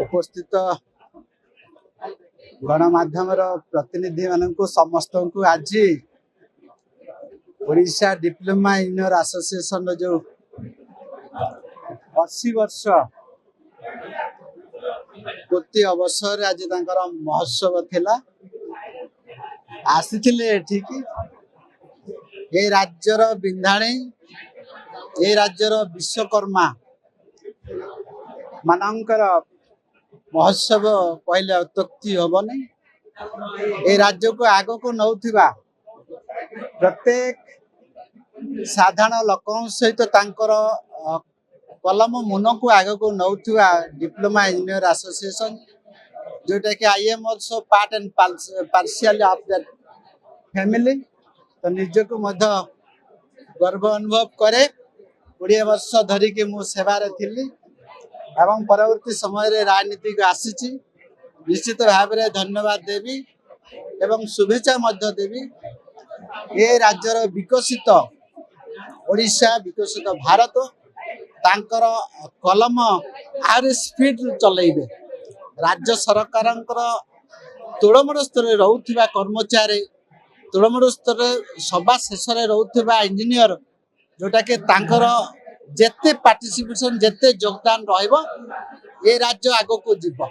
उपस्थित गणमाध्यम प्रतिनिधि मानक समस्त को आज ओडिशा डिप्लोमा इंजीनियर एसोसिएशन जो 80 वर्ष पूर्ति अवसर आज महोत्सव थिला आसी ठीक ये राज्यर बिंधाणी ये राज्यर विश्वकर्मा मानकर महोत्सव पहले अत्युक्ति हेनी ये राज्य को आग को नौथिबा प्रत्येक साधारण लोक सहित कलम मुन को आग को नौथिबा डिप्लोमा इंजीनियर एसोसिएशन जोटा कि I am also part and partial of that family तो निजको मध्य गर्व अनुभव करे 20 वर्ष धरिकी मु सेवारे थिली एवं परवर्ती समय राजनीति को आसी निश्चित भाव में धन्यवाद देवी एवं शुभेच्छा मध्य देवी ये राज्यर विकसित ओडिशा विकसित भारत तांकर कलम आर स्पीड चलेबे राज्य सरकार तोड़मोड़ स्तर रोथिबा कर्मचारी तोड़मोड़ स्तर सभा शेष रोथिबा इंजीनियर जोटा कि तांकर जेते पार्टिसिपेशन जेते योगदान रहिबो ये राज्य आगो को जीव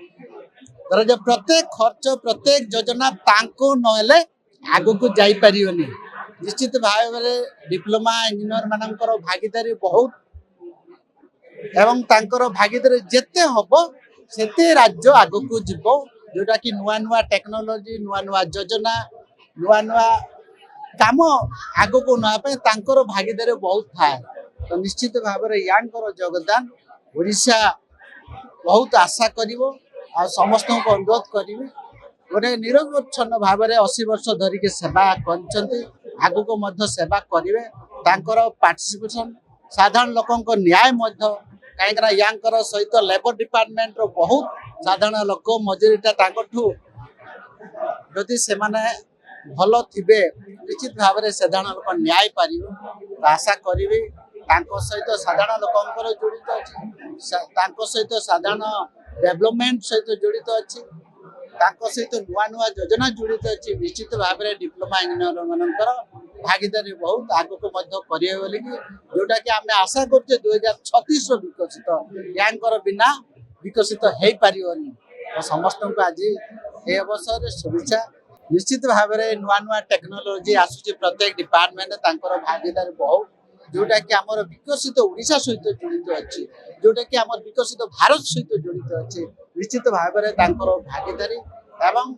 तर जो प्रत्येक खर्च प्रत्येक योजना तांको नहेले आगो को जाई परियोनी निश्चित भाव में डिप्लोमा इंजीनियर मानकर भागीदारी बहुत एवं तांकर भागीदारी जेते हबो सेते राज्य आगो को जीव जोटा कि नुआ नुआ टेक्नोलॉजी नुआ नुआ योजना नुआ नुआ काम आगो को नया तांकर भागीदारी बहुत थाए तो निश्चित भाव में यांकर योगदान ओडिशा बहुत आशा करिवो आ समस्त को अनुरोध करी गोटे निरवच्छन्न भाव में 80 वर्ष धरिकी सेवा कर को मध्य सेवा करेंगे तांकर पार्टिसिपेशन साधारण लोक न्याय कहीं यांकर सहित लेबर डिपार्टमेंट रो बहुत साधारण लोक मजूरीटा जदि से भल थे निश्चित भाव में साधारण लोक न्याय पार आशा करी सहित साधारण लोक जड़ित अच्छी सहित साधारण डेवलपमेंट सहित जड़ित अच्छी सहित नुआ नुआ योजना जड़ित अच्छी निश्चित भाव में डिप्लोमा इंजीनियर मानकर भागीदारी बहुत आग को करेंगे बोली जोटा कि आम आशा करते 2036 विकसित यांकर बिना विकसित हो पारनी तो समस्त को आज ये अवसर शुभेच्छा निश्चित भाव में नुआ नुआ टेक्नोलॉजी आसूची प्रत्येक डिपार्टमेंट भागीदारी बहुत जोटा कि आमर विकसित ओडिशा सहित जड़ित अच्छी जोटा कि आम विकसित भारत सहित जड़ित अच्छी निश्चित भाव में भागीदारी एवं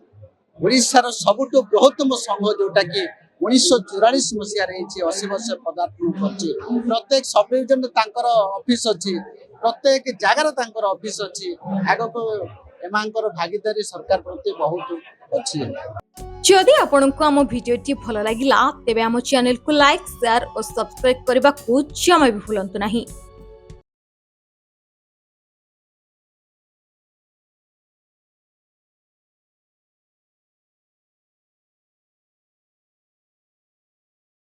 ओडिशार सबुठ बृहत्तम संघ जोटा कि 1944 मसीह 80 वर्ष पदार्पण कर प्रत्येक सब डिविजन ऑफिस अच्छी प्रत्येक जगार ऑफिस अच्छी आग को एमांकर भागीदारी सरकार प्रति बहुत अच्छी जदि आपंक आम भिडी भल लगा तेब आम चैनल को लाइक शेयर और सब्सक्राइब करने को जमा भी भूलु नहीं।